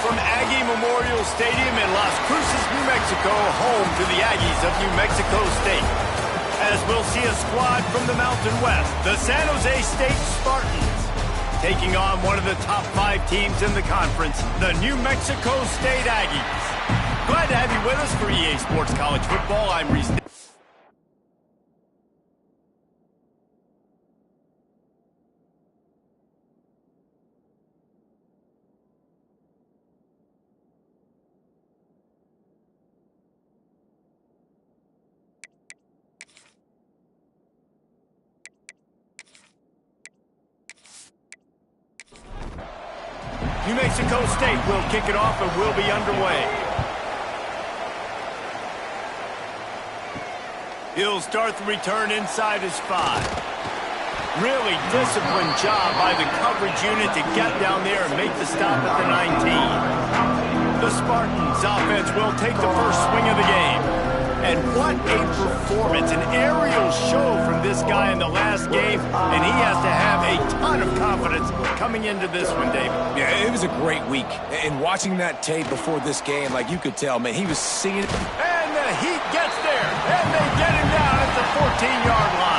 from Aggie Memorial Stadium in Las Cruces, New Mexico, home to the Aggies of New Mexico State. As we'll see a squad from the Mountain West, the San Jose State Spartans, taking on one of the top 5 teams in the conference, the New Mexico State Aggies. Glad to have you with us for EA Sports College Football. I'm Reese. New Mexico State will kick it off and will be underway. He'll start the return inside his 5. Really disciplined job by the coverage unit to get down there and make the stop at the 19. The Spartans offense will take the first swing of the game. And what a performance, an aerial show from this guy in the last game, and he has to have a ton of confidence coming into this one, David. Yeah, it was a great week. And watching that tape before this game, like you could tell, man, he was seeing it. And the Heat gets there, and they get him down at the 14-yard line.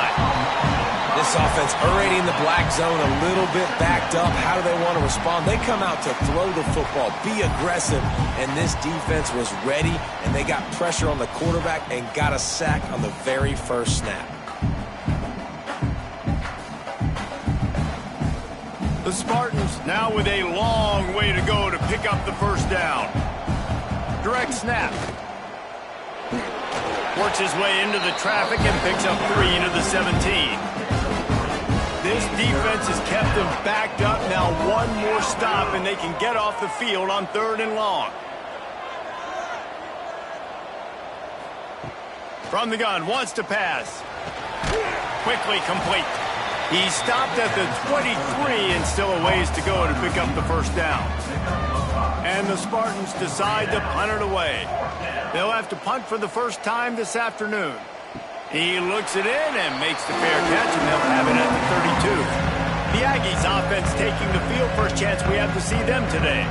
This offense already in the black zone, a little bit backed up. How do they want to respond? They come out to throw the football, be aggressive, and this defense was ready, and they got pressure on the quarterback and got a sack on the very first snap. The Spartans now with a long way to go to pick up the first down. Direct snap. Works his way into the traffic and picks up 3 into the 17. This defense has kept them backed up. Now one more stop, and they can get off the field on 3rd and long. From the gun, wants to pass. Quickly complete. He stopped at the 23 and still a ways to go to pick up the first down. And the Spartans decide to punt it away. They'll have to punt for the first time this afternoon. He looks it in and makes the fair catch, and they'll have it at the 32. The Aggies offense taking the field. First chance we have to see them today.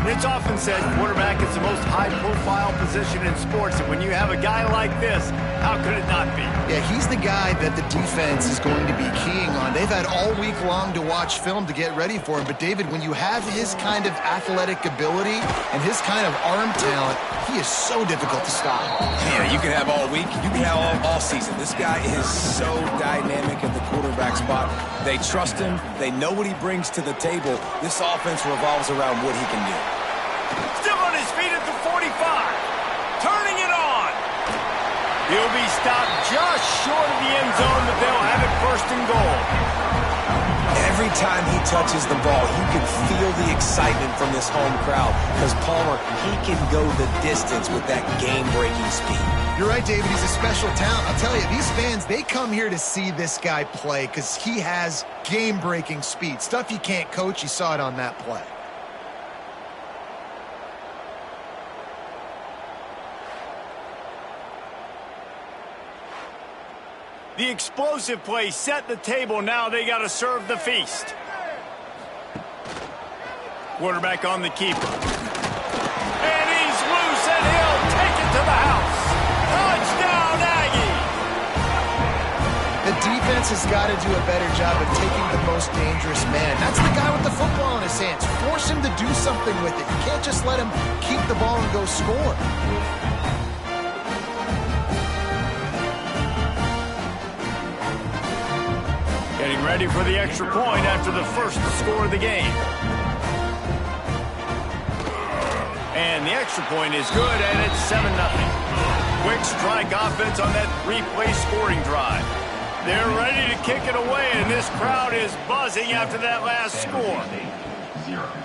It's often said quarterback is the most high-profile position in sports, and when you have a guy like this, how could it not be? Yeah, he's the guy that the defense is going to be keying on. They've had all week long to watch film to get ready for him, but David, when you have his kind of athletic ability and his kind of arm talent, he is so difficult to stop. Yeah, you can have all week, you can have all season. This guy is so dynamic at the quarterback spot. They trust him. They know what he brings to the table. This offense revolves around what he can do. Still on his feet at the 45. Turning it on. He'll be stopped just short of the end zone, but they'll have it 1st and goal. Every time he touches the ball, you can feel the excitement from this home crowd because Palmer, he can go the distance with that game-breaking speed. You're right, David. He's a special talent. I'll tell you, these fans, they come here to see this guy play because he has game-breaking speed. Stuff you can't coach. You saw it on that play. The explosive play set the table. Now they got to serve the feast. Quarterback on the keeper. And he's loose, and he'll take it to the house. Touchdown, Aggie! The defense has got to do a better job of taking the most dangerous man. That's the guy with the football in his hands. Force him to do something with it. You can't just let him keep the ball and go score. Getting ready for the extra point after the first score of the game. And the extra point is good, and it's 7-0. Quick strike offense on that 3-play scoring drive. They're ready to kick it away, and this crowd is buzzing after that last score.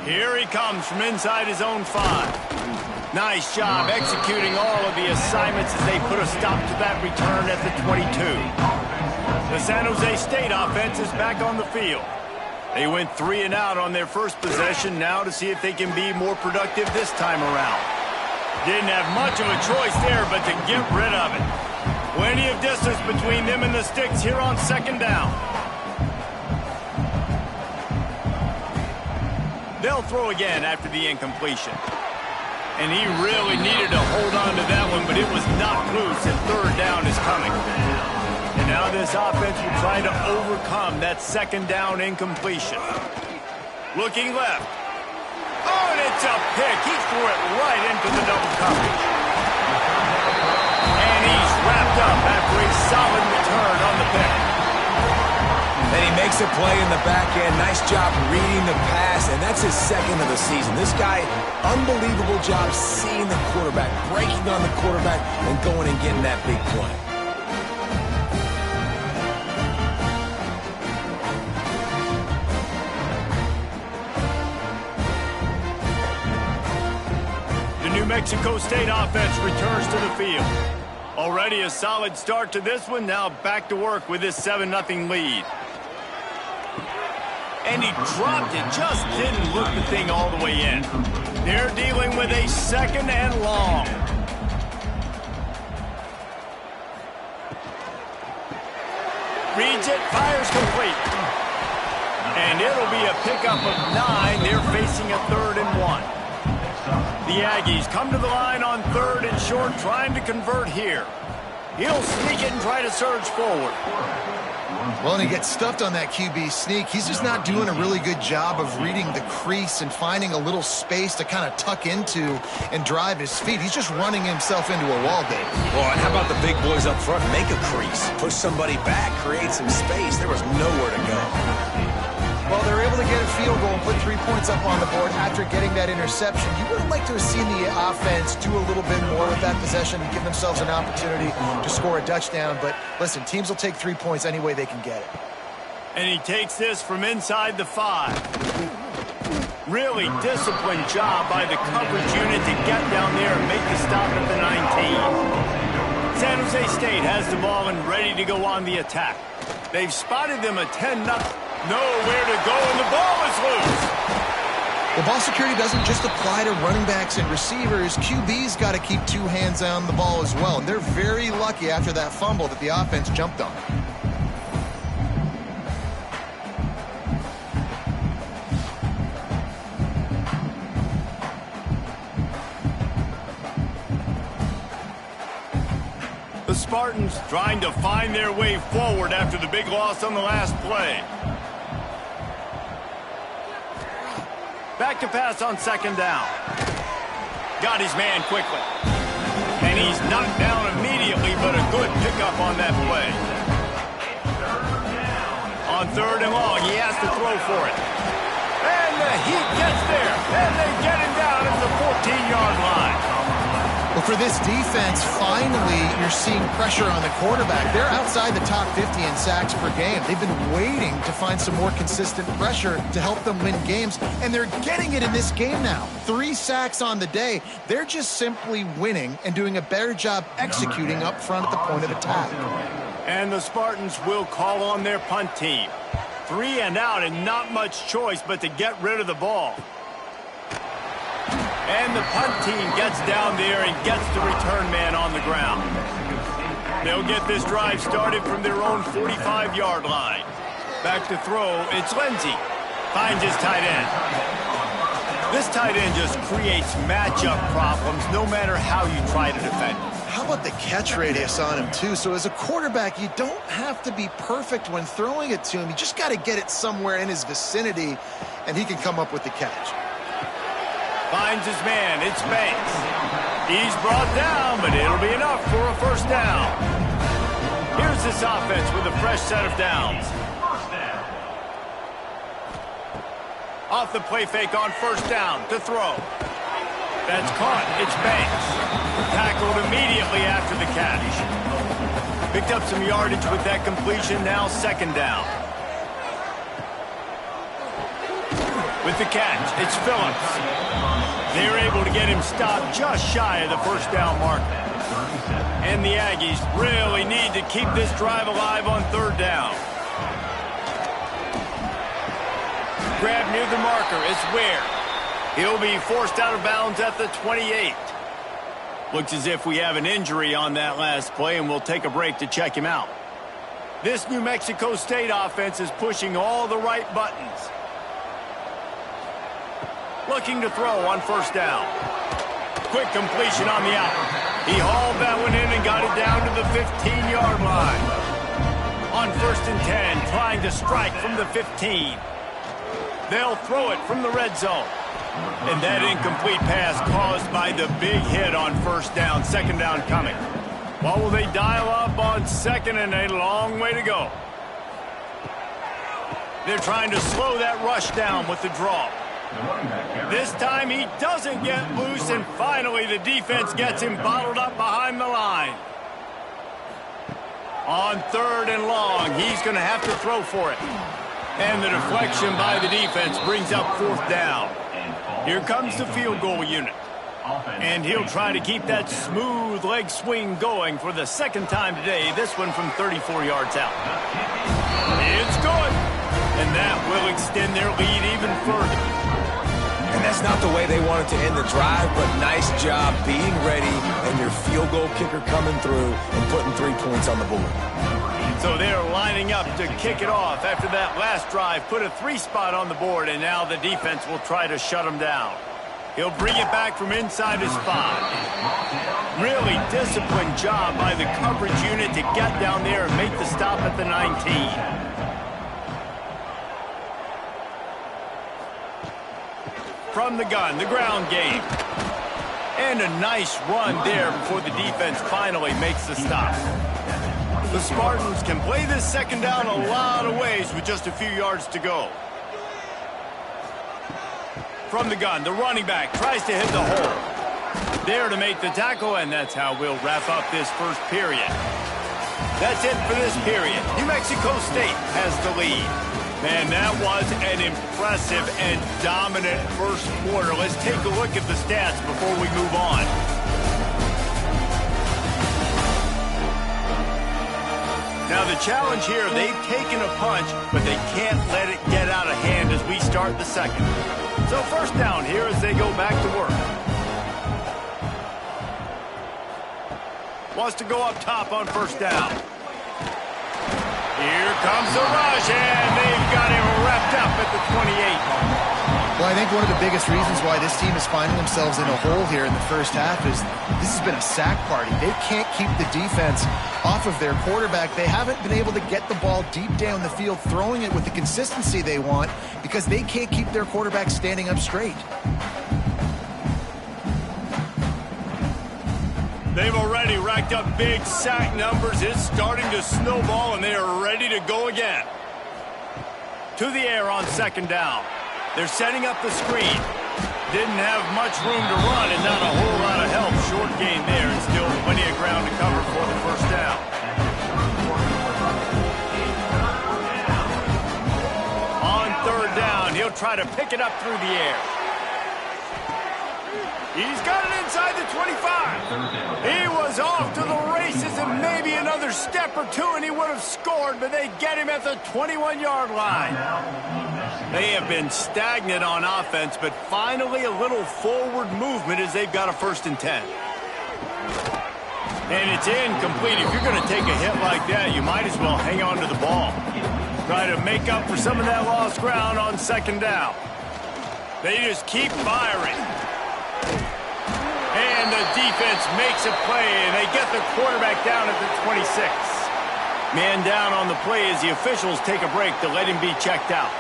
Here he comes from inside his own 5. Nice job executing all of the assignments as they put a stop to that return at the 22. The San Jose State offense is back on the field. They went 3 and out on their first possession, now to see if they can be more productive this time around. Didn't have much of a choice there, but to get rid of it. Plenty of distance between them and the sticks here on 2nd down. They'll throw again after the incompletion. And he really needed to hold on to that one, but it was knocked loose, and third down is coming. And now this offense will try to overcome that second down incompletion. Looking left. Oh, and it's a pick. He threw it right into the double coverage. And he's wrapped up after a solid return on the pick. And he makes a play in the back end. Nice job reading the pass, and that's his second of the season. This guy, unbelievable job seeing the quarterback, breaking on the quarterback, and going and getting that big play. The New Mexico State offense returns to the field. Already a solid start to this one. Now back to work with this 7-0 lead. And he dropped it, just didn't look the thing all the way in. They're dealing with a second and long. Reads it, fires complete. And it'll be a pickup of 9. They're facing a 3rd and 1. The Aggies come to the line on 3rd and short, trying to convert here. He'll sneak it and try to surge forward. Well, and he gets stuffed on that QB sneak. He's just not doing a really good job of reading the crease and finding a little space to kind of tuck into and drive his feet. He's just running himself into a wall, Dave. Well, and how about the big boys up front? Make a crease, push somebody back, create some space. There was nowhere to go. Well, they're able to get a field goal and put 3 points up on the board after getting that interception. You would have liked to have seen the offense do a little bit more with that possession and give themselves an opportunity to score a touchdown. But listen, teams will take 3 points any way they can get it. And he takes this from inside the 5. Really disciplined job by the coverage unit to get down there and make the stop at the 19. San Jose State has the ball and ready to go on the attack. They've spotted them a 10-0. Nowhere to go, and the ball is loose. Well, ball security doesn't just apply to running backs and receivers. QB's got to keep 2 hands on the ball as well, and they're very lucky after that fumble that the offense jumped on. The Spartans trying to find their way forward after the big loss on the last play. Back to pass on 2nd down. Got his man quickly. And he's knocked down immediately, but a good pickup on that play. On 3rd and long, he has to throw for it. And the Heat gets there. And they get him down at the 14-yard line. Well, for this defense, finally, you're seeing pressure on the quarterback. They're outside the top 50 in sacks per game. They've been waiting to find some more consistent pressure to help them win games, and they're getting it in this game now. 3 sacks on the day. They're just simply winning and doing a better job executing up front at the point of attack. And the Spartans will call on their punt team. 3 and out, and not much choice but to get rid of the ball. And the punt team gets down there and gets the return man on the ground. They'll get this drive started from their own 45-yard line. Back to throw, it's Lindsey. Finds his tight end. This tight end just creates matchup problems no matter how you try to defend him. How about the catch radius on him, too? So as a quarterback, you don't have to be perfect when throwing it to him. You just got to get it somewhere in his vicinity, and he can come up with the catch. Finds his man, it's Banks. He's brought down, but it'll be enough for a 1st down. Here's this offense with a fresh set of downs. Off the play fake on 1st down to throw. That's caught, it's Banks. Tackled immediately after the catch. Picked up some yardage with that completion, now 2nd down. With the catch, it's Phillips. They're able to get him stopped just shy of the 1st down mark. And the Aggies really need to keep this drive alive on 3rd down. Grab near the marker, it's Ware. He'll be forced out of bounds at the 28. Looks as if we have an injury on that last play, and we'll take a break to check him out. This New Mexico State offense is pushing all the right buttons. looking to throw on first down. Quick completion on the out. He hauled that one in and got it down to the 15-yard line. On 1st and 10, trying to strike from the 15. They'll throw it from the red zone. And that incomplete pass caused by the big hit on first down. Second down coming. What will they dial up on second, and a long way to go? They're trying to slow that rush down with the draw. This time he doesn't get loose, and finally the defense gets him bottled up behind the line. On 3rd and long, he's going to have to throw for it. And the deflection by the defense brings up 4th down. Here comes the field goal unit. And he'll try to keep that smooth leg swing going for the second time today, this one from 34 yards out. It's good. And that will extend their lead even further. And that's not the way they wanted to end the drive, but nice job being ready and your field goal kicker coming through and putting 3 points on the board. So they're lining up to kick it off after that last drive. Put a 3 spot on the board, and now the defense will try to shut them down. He'll bring it back from inside his 5. Really disciplined job by the coverage unit to get down there and make the stop at the 19. From the gun, the ground game. And a nice run there before the defense finally makes the stop. The Spartans can play this second down a lot of ways with just a few yards to go. From the gun, the running back tries to hit the hole. There to make the tackle, and that's how we'll wrap up this first period. That's it for this period. New Mexico State has the lead. Man, that was an impressive and dominant first quarter. Let's take a look at the stats before we move on. Now the challenge here, they've taken a punch, but they can't let it get out of hand as we start the second. So first down here as they go back to work. Wants to go up top on first down. Here comes the rush, and they've got him wrapped up at the 28. Well, I think one of the biggest reasons why this team is finding themselves in a hole here in the first half is this has been a sack party. They can't keep the defense off of their quarterback. They haven't been able to get the ball deep down the field, throwing it with the consistency they want because they can't keep their quarterback standing up straight. They've already racked up big sack numbers. It's starting to snowball, and they are ready to go again. To the air on second down. They're setting up the screen. Didn't have much room to run and not a whole lot of help. Short gain there, and still plenty of ground to cover for the first down. On third down, he'll try to pick it up through the air. He's got it inside the 25. He was off to the races, and maybe another step or two and he would have scored, but they get him at the 21-yard line. They have been stagnant on offense, but finally a little forward movement as they've got a 1st and 10. And it's incomplete. If you're going to take a hit like that, you might as well hang on to the ball. Try to make up for some of that lost ground on second down. They just keep firing. And the defense makes a play, and they get the quarterback down at the 26. Man down on the play as the officials take a break to let him be checked out.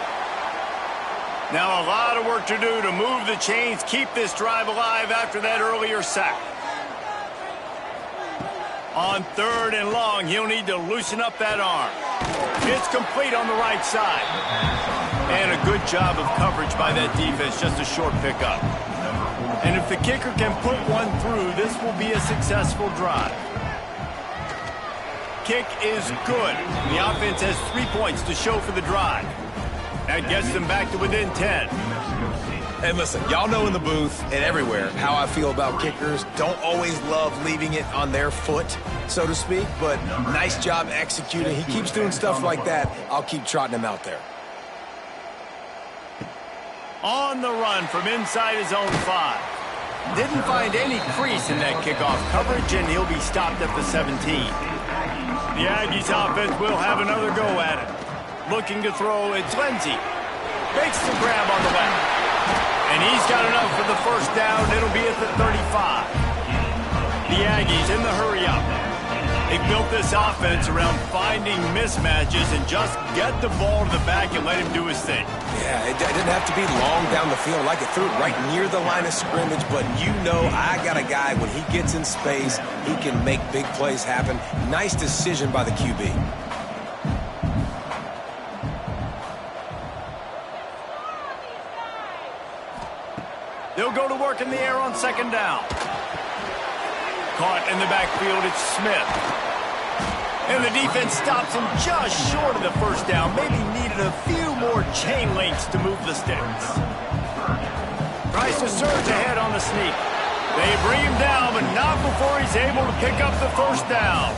Now a lot of work to do to move the chains, keep this drive alive after that earlier sack. On third and long, he'll need to loosen up that arm. It's complete on the right side. And a good job of coverage by that defense, just a short pickup. And if the kicker can put one through, this will be a successful drive. Kick is good. The offense has 3 points to show for the drive. That gets them back to within 10. And listen, y'all know in the booth and everywhere how I feel about kickers. Don't always love leaving it on their foot, so to speak, but nice job executing. He keeps doing stuff like that. I'll keep trotting him out there. On the run from inside his own 5. Didn't find any crease in that kickoff coverage, and he'll be stopped at the 17. The Aggies offense will have another go at it. Looking to throw, it's Lindsey. Makes the grab on the left. And he's got enough for the first down. It'll be at the 35. The Aggies in the hurry-up. They built this offense around finding mismatches and just get the ball to the back and let him do his thing. Yeah, it didn't have to be long down the field. Like it threw it right near the line of scrimmage, but you know I got a guy, when he gets in space, he can make big plays happen. Nice decision by the QB. They'll go to work in the air on second down. Caught in the backfield, it's Smith. And the defense stops him just short of the first down. Maybe needed a few more chain links to move the sticks. Tries to surge ahead on the sneak. They bring him down, but not before he's able to pick up the first down.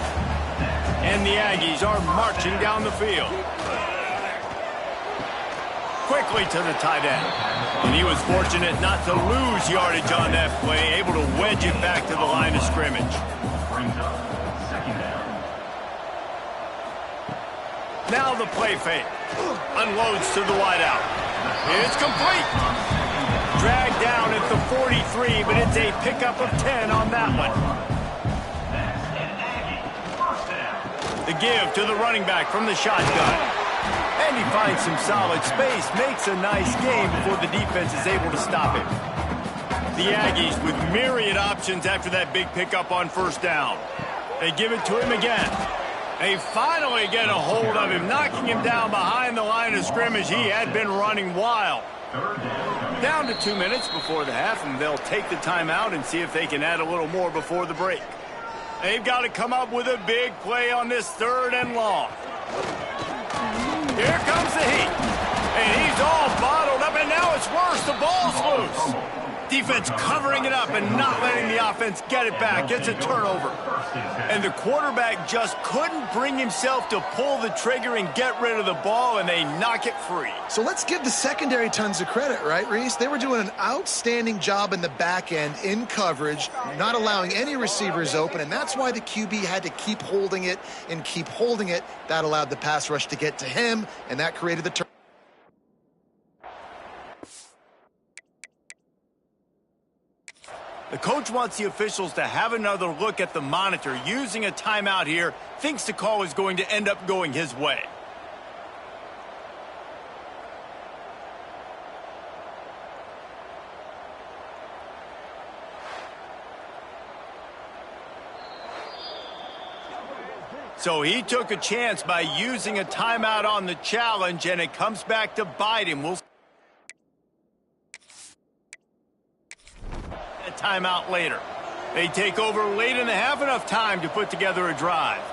And the Aggies are marching down the field. Quickly to the tight end. And he was fortunate not to lose yardage on that play, able to wedge it back to the line of scrimmage. Now the play fake. Unloads to the wideout. It's complete. Dragged down at the 43, but it's a pickup of 10 on that one. The give to the running back from the shotgun. And he finds some solid space, makes a nice game before the defense is able to stop him. The Aggies with myriad options after that big pickup on first down. They give it to him again. They finally get a hold of him, knocking him down behind the line of scrimmage. He had been running wild. Down to 2 minutes before the half, and they'll take the timeout and see if they can add a little more before the break. They've got to come up with a big play on this 3rd and long. Here comes the heat. And he's all bottled up, and now it's worse. The ball's loose. Defense covering it up and not letting the offense get it back. It's a turnover. And the quarterback just couldn't bring himself to pull the trigger and get rid of the ball, and they knock it free. So let's give the secondary tons of credit, right, Reese? They were doing an outstanding job in the back end in coverage, not allowing any receivers open, and that's why the QB had to keep holding it and keep holding it. That allowed the pass rush to get to him, and that created the turn. The coach wants the officials to have another look at the monitor. Using a timeout here, thinks the call is going to end up going his way. So he took a chance by using a timeout on the challenge, and it comes back to bite him. We'll timeout later. They take over late in the half, enough time to put together a drive.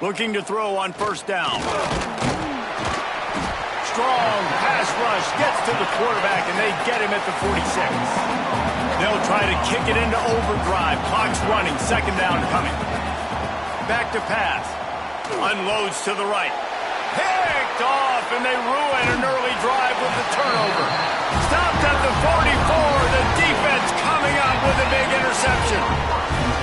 Looking to throw on first down. Strong pass rush gets to the quarterback, and they get him at the 46. They'll try to kick it into overdrive. Clock's running, second down coming. Back to pass. Unloads to the right. Picked off, and they ruin an early drive with the turnover. Stopped at the 44. The defense coming up with a big interception.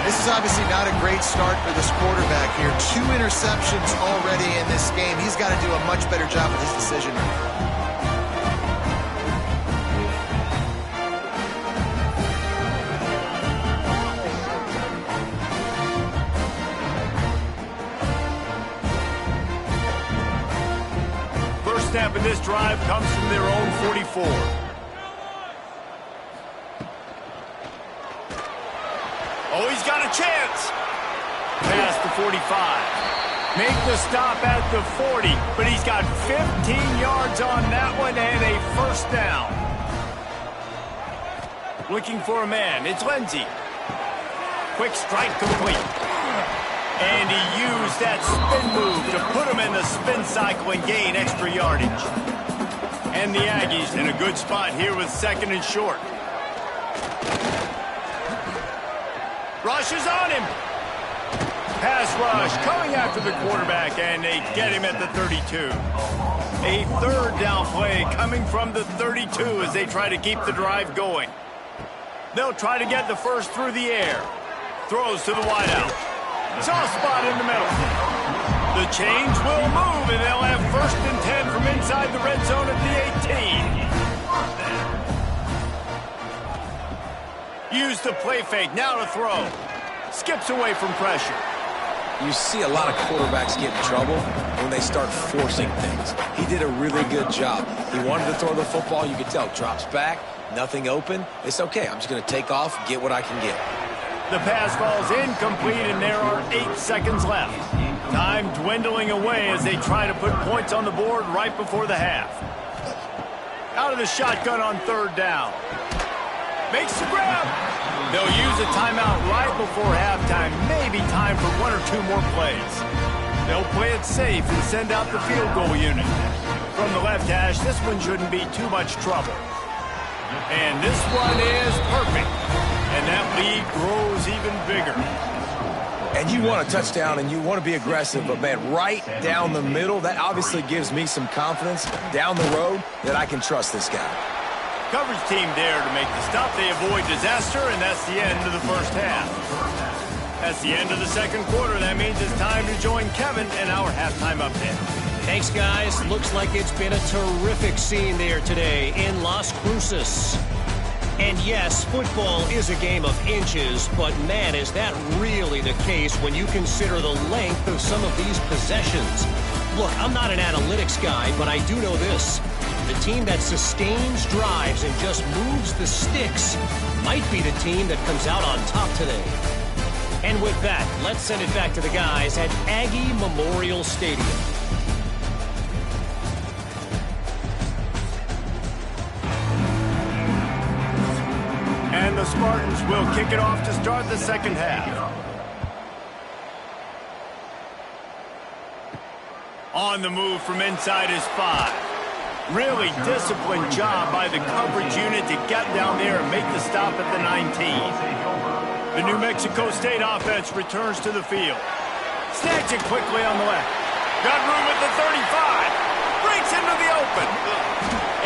This is obviously not a great start for this quarterback here. 2 interceptions already in this game. He's got to do a much better job with his decision. Snap in this drive comes from their own 44. Oh, he's got a chance. Past the 45. Make the stop at the 40, but he's got 15 yards on that one and a first down. Looking for a man. It's Lindsey. Quick strike complete. And he used that spin move to put him in the spin cycle and gain extra yardage. And the Aggies in a good spot here with 2nd and short. Rush is on him. Pass rush coming after the quarterback, and they get him at the 32. A 3rd down play coming from the 32 as they try to keep the drive going. They'll try to get the first through the air. Throws to the wideout. Soft spot in the middle. The chains will move, and they'll have 1st and 10 from inside. inside the red zone at the 18. Use the play fake, now to throw. Skips away from pressure. You see a lot of quarterbacks get in trouble when they start forcing things. He did a really good job. He wanted to throw the football. You could tell. Drops back, nothing open. It's okay. I'm just going to take off, get what I can get. The pass falls incomplete, and there are 8 seconds left. Time dwindling away as they try to put points on the board right before the half. Out of the shotgun on 3rd down. Makes the grab. They'll use a timeout right before halftime. Maybe time for 1 or 2 more plays. They'll play it safe and send out the field goal unit. From the left hash, this one shouldn't be too much trouble. And this one is perfect. And that lead grows even bigger. And you want a touchdown and you want to be aggressive, but man, right down the middle, that obviously gives me some confidence down the road that I can trust this guy. Coverage team there to make the stop. They avoid disaster, and that's the end of the first half. That's the end of the second quarter. That means it's time to join Kevin in our halftime update. Thanks, guys. Looks like it's been a terrific scene there today in Las Cruces. And yes, football is a game of inches, but man, is that really the case when you consider the length of some of these possessions. Look, I'm not an analytics guy, but I do know this. The team that sustains drives and just moves the sticks might be the team that comes out on top today. And with that, let's send it back to the guys at Aggie Memorial Stadium. And the Spartans will kick it off to start the second half. On the move from inside is 5. Really disciplined job by the coverage unit to get down there and make the stop at the 19. The New Mexico State offense returns to the field. Snags it quickly on the left. Got room at the 35. Breaks into the open.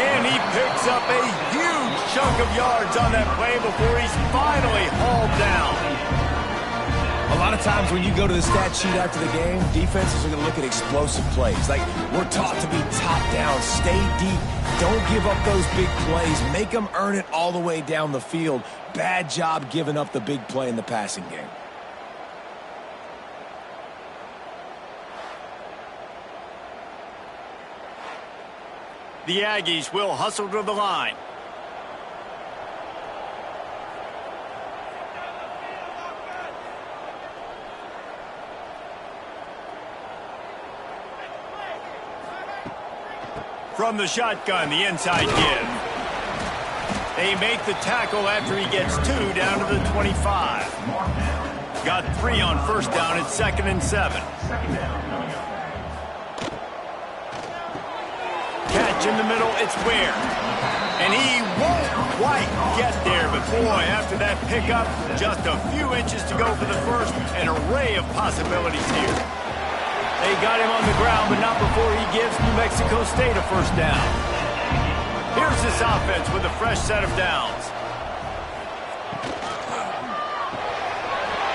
And he picks up a huge chunk of yards on that play before he's finally hauled down. A lot of times when you go to the stat sheet after the game, defenses are going to look at explosive plays. Like, we're taught to be top down, stay deep, don't give up those big plays, make them earn it all the way down the field. Bad job giving up the big play in the passing game. The Aggies will hustle to the line. From the shotgun, the inside give. They make the tackle after he gets 2 down to the 25. Got 3 on 1st down at 2nd and 7. Catch in the middle, it's Ware. And he won't quite get there, but boy, after that pickup, just a few inches to go for the first. An array of possibilities here. They got him on the ground, but not before he gives New Mexico State a 1st down. Here's this offense with a fresh set of downs.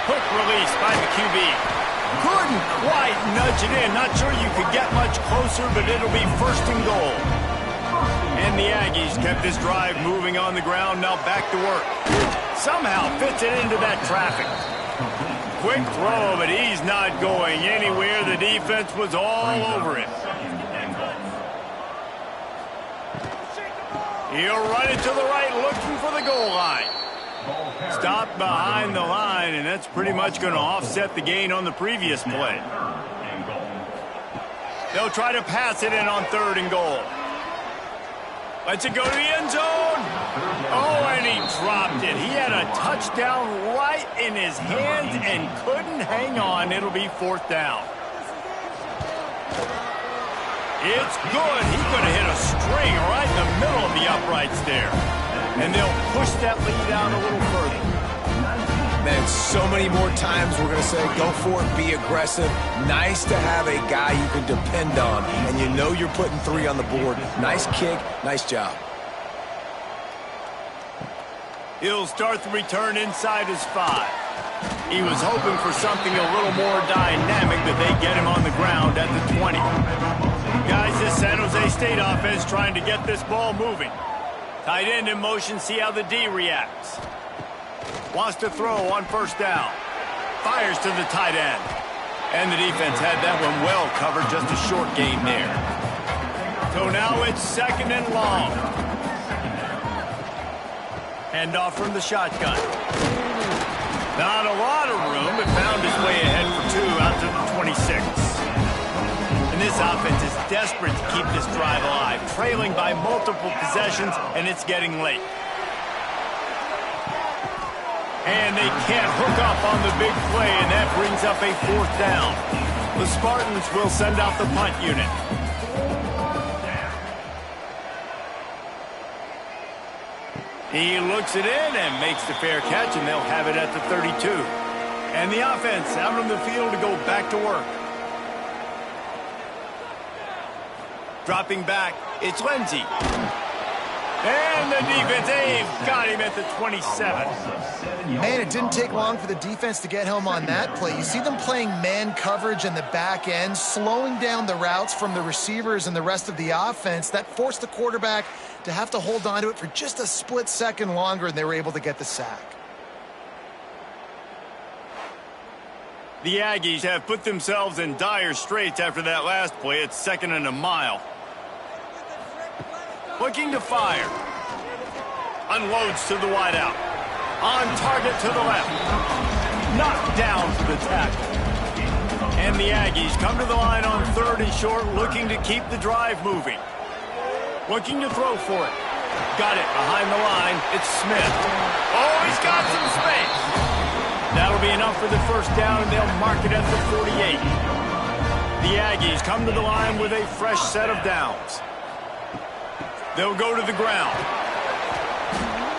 Quick release by the QB. Couldn't quite nudge it in. Not sure you could get much closer, but it'll be 1st and goal. And the Aggies kept this drive moving on the ground. Now back to work. Somehow fits it into that traffic. Quick throw, but he's not going anywhere. The defense was all over it. He'll run it to the right, looking for the goal line. Stopped behind the line, and that's pretty much going to offset the gain on the previous play. They'll try to pass it in on 3rd and goal. Lets it go to the end zone. Oh, and he dropped it. He had a touchdown right in his hands and couldn't hang on. It'll be 4th down. It's good. He's going to hit a string right in the middle of the uprights there. And they'll push that lead out a little further. Man, so many more times we're going to say, go for it, be aggressive. Nice to have a guy you can depend on, and you know you're putting 3 on the board. Nice kick, nice job. He'll start the return inside his 5. He was hoping for something a little more dynamic, but they get him on the ground at the 20. Guys, this San Jose State offense trying to get this ball moving. Tight end in motion, see how the D reacts. Wants to throw on first down. Fires to the tight end. And the defense had that one well covered, just a short gain there. So now it's 2nd and long. Handoff from the shotgun. Not a lot of room, but found his way ahead for 2 out to the 26. And this offense is desperate to keep this drive alive, trailing by multiple possessions, and it's getting late. And they can't hook up on the big play, and that brings up a 4th down. The Spartans will send out the punt unit. He looks it in and makes the fair catch, and they'll have it at the 32. And the offense out on the field to go back to work. Dropping back, it's Lindsey. And the defense, they've got him at the 27. Man, it didn't take long for the defense to get home on that play. You see them playing man coverage in the back end, slowing down the routes from the receivers and the rest of the offense. That forced the quarterback to have to hold on to it for just a split second longer, and they were able to get the sack. The Aggies have put themselves in dire straits after that last play. It's 2nd and a mile. Looking to fire. Unloads to the wideout. On target to the left. Knocked down for the tackle. And the Aggies come to the line on 3rd and short, looking to keep the drive moving. Looking to throw for it. Got it behind the line. It's Smith. Oh, he's got some space. That'll be enough for the 1st down, and they'll mark it at the 48. The Aggies come to the line with a fresh set of downs. They'll go to the ground.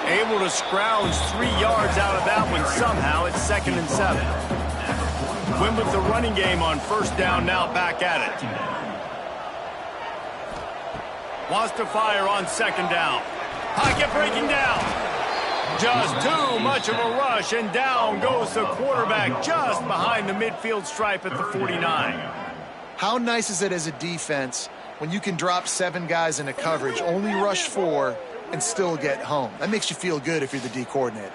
Able to scrounge 3 yards out of that one somehow. It's 2nd and 7. Win with the running game on 1st down, now back at it. Wants to fire on 2nd down. Pocket breaking down. Just too much of a rush, and down goes the quarterback just behind the midfield stripe at the 49. How nice is it as a defense when you can drop 7 guys into coverage, only rush 4, and still get home? That makes you feel good if you're the D coordinator.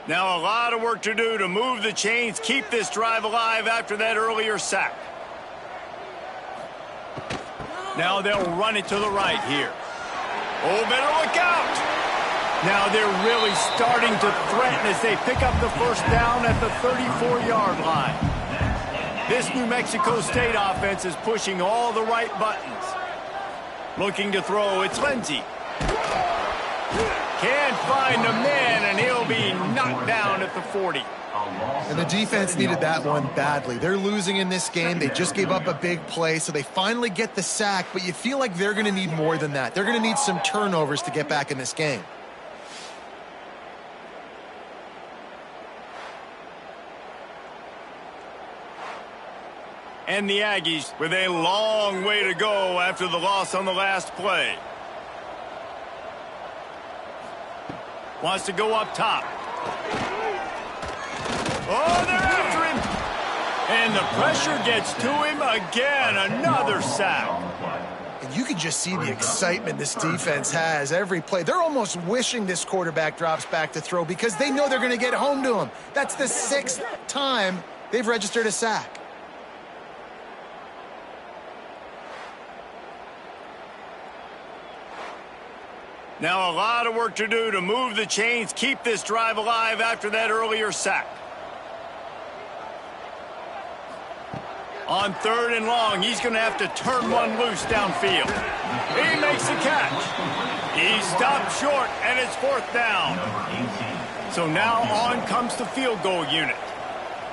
Now a lot of work to do to move the chains, keep this drive alive after that earlier sack. Now they'll run it to the right here. Oh, better look out. Now they're really starting to threaten as they pick up the 1st down at the 34-yard line. This New Mexico State offense is pushing all the right buttons. Looking to throw, it's Lindsey. Can't find a man, and he'll be knocked down at the 40. And the defense needed that one badly. They're losing in this game. They just gave up a big play, so they finally get the sack, but you feel like they're going to need more than that. They're going to need some turnovers to get back in this game. And the Aggies with a long way to go after the loss on the last play. Wants to go up top. Oh, they're after him. And the pressure gets to him again. Another sack. And you can just see the excitement this defense has every play. They're almost wishing this quarterback drops back to throw because they know they're going to get home to him. That's the 6th time they've registered a sack. Now a lot of work to do to move the chains, keep this drive alive after that earlier sack. On 3rd and long, he's going to have to turn one loose downfield. He makes the catch. He stopped short, and it's 4th down. So now on comes the field goal unit.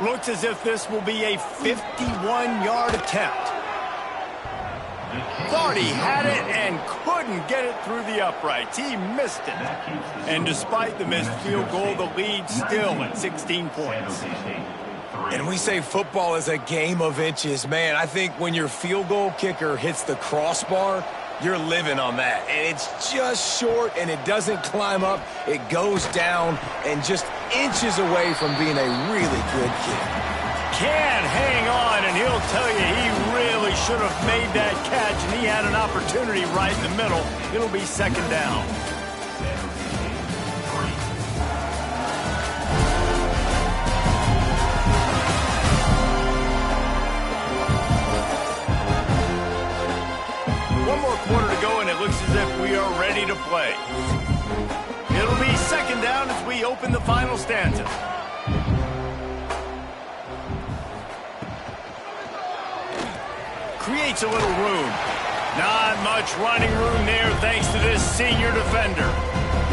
Looks as if this will be a 51-yard attempt. Thought he had it and couldn't get it through the uprights. He missed it. And despite the missed field goal, the lead still at 16 points. And we say football is a game of inches. Man, I think when your field goal kicker hits the crossbar, you're living on that. And it's just short, and it doesn't climb up. It goes down, and just inches away from being a really good kick. Can't hang on, and he'll tell you he really should have made that catch, and he had an opportunity right in the middle. It'll be second down. One more quarter to go, and it looks as if we are ready to play. It'll be second down as we open the final stanza. Creates a little room. Not much running room there thanks to this senior defender.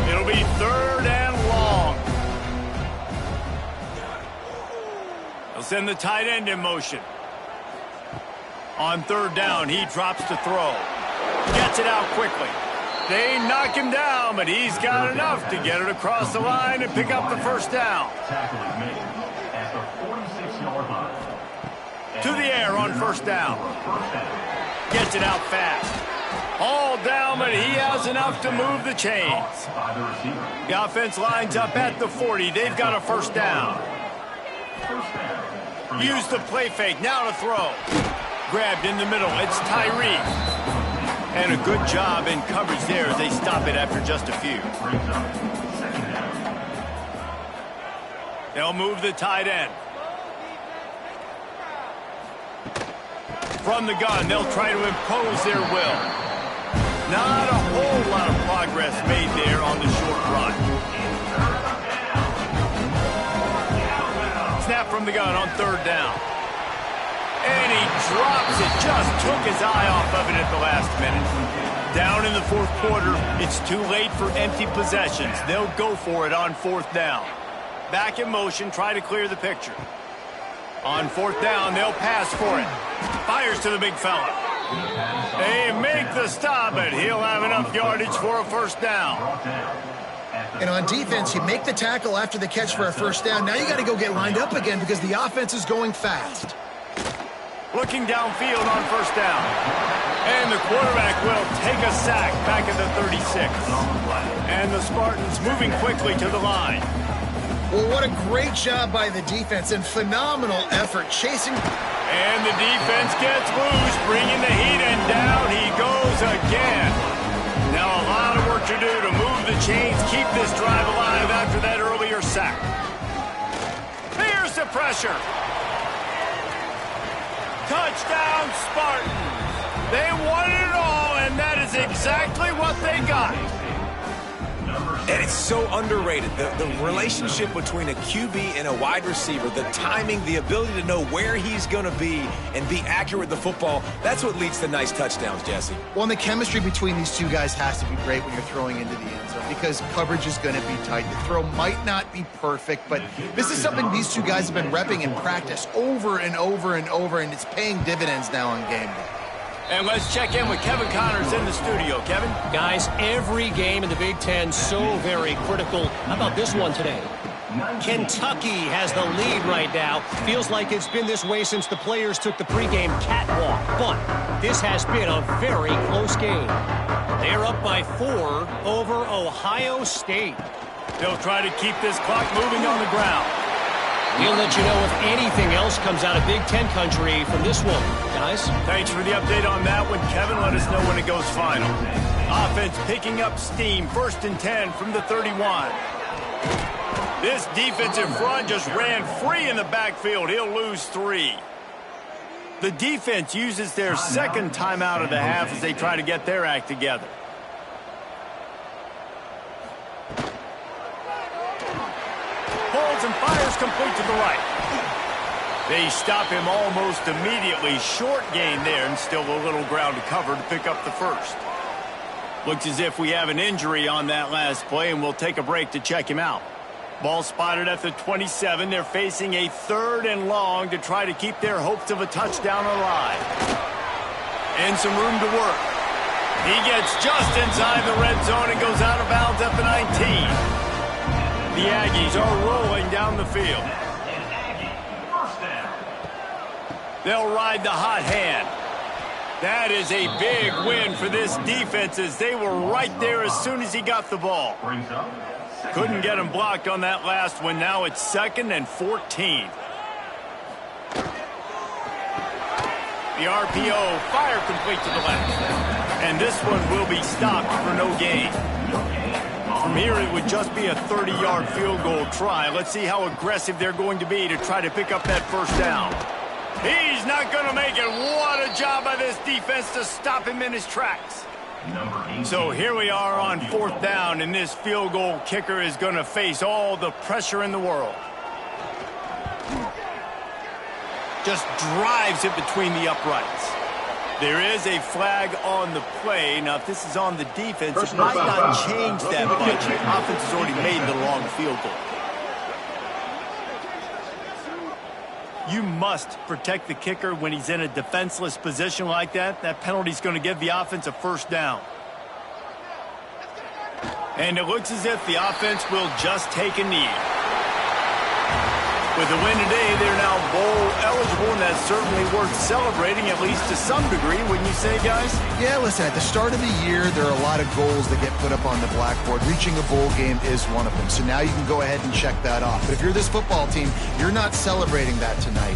It'll be third and long. They'll send the tight end in motion. On third down, he drops to throw. Gets it out quickly. They knock him down, but he's got enough to get it across the line and pick up the first down. To the air on first down. Gets it out fast. All down, but he has enough to move the chains. The offense lines up at the 40. They've got a first down. Use the play fake. Now to throw. Grabbed in the middle. It's Tyree. And a good job in coverage there as they stop it after just a few. They'll move the tight end. From the gun, they'll try to impose their will. Not a whole lot of progress made there on the short run. Snap from the gun on third down. And he drops it. Just took his eye off of it at the last minute. Down in the fourth quarter, it's too late for empty possessions. They'll go for it on fourth down. Back in motion, try to clear the picture. On fourth down, they'll pass for it. Fires to the big fella. They make the stop, but he'll have enough yardage for a first down. And on defense, you make the tackle after the catch for a first down. Now you got to go get lined up again because the offense is going fast. Looking downfield on first down. And the quarterback will take a sack back at the 36. And the Spartans moving quickly to the line. Well, what a great job by the defense and phenomenal effort chasing. And the defense gets loose, bringing the heat, and down he goes again. Now a lot of work to do to move the chains, keep this drive alive after that earlier sack. Here's the pressure. Touchdown, Spartans. They won it all, and that is exactly what they got. And it's so underrated. The relationship between a QB and a wide receiver, the timing, the ability to know where he's going to be and be accurate with the football, that's what leads to nice touchdowns, Jesse. Well, and the chemistry between these two guys has to be great when you're throwing into the end zone because coverage is going to be tight. The throw might not be perfect, but this is something these two guys have been repping in practice over and over and over, and it's paying dividends now on game day. And let's check in with Kevin Connors in the studio. Kevin? Guys, every game in the Big Ten so very critical. How about this one today? Kentucky has the lead right now. Feels like it's been this way since the players took the pregame catwalk. But this has been a very close game. They're up by 4 over Ohio State. They'll try to keep this clock moving on the ground. We'll let you know if anything else comes out of Big Ten country from this one. Guys? Thanks for the update on that one, Kevin. Let us know when it goes final. Offense picking up steam. 1st and 10 from the 31. This defensive front just ran free in the backfield. He'll lose 3. The defense uses their second timeout of the half as they try to get their act together. Pulls and fires complete to the right. They stop him almost immediately. Short gain there and still a little ground to cover to pick up the first. Looks as if we have an injury on that last play, and we'll take a break to check him out. Ball spotted at the 27. They're facing a 3rd and long to try to keep their hopes of a touchdown alive. And some room to work. He gets just inside the red zone and goes out of bounds at the 19. The Aggies are rolling down the field. They'll ride the hot hand. That is a big win for this defense as they were right there as soon as he got the ball. Couldn't get him blocked on that last one. Now it's 2nd and 14. The RPO, fire complete to the left. And this one will be stopped for no gain. From here, it would just be a 30-yard field goal try. Let's see how aggressive they're going to be to try to pick up that first down. He's not going to make it. What a job by this defense to stop him in his tracks. So here we are on 4th down, and this field goal kicker is going to face all the pressure in the world. Just drives it between the uprights. There is a flag on the play. Now, if this is on the defense, it might not change that much. The offense has already made the long field goal. You must protect the kicker when he's in a defenseless position like that. That penalty is going to give the offense a first down. And it looks as if the offense will just take a knee. With the win today, they're now bowl eligible, and that's certainly worth celebrating, at least to some degree, wouldn't you say, guys? Yeah, listen, at the start of the year, there are a lot of goals that get put up on the blackboard. Reaching a bowl game is one of them. So now you can go ahead and check that off. But if you're this football team, you're not celebrating that tonight.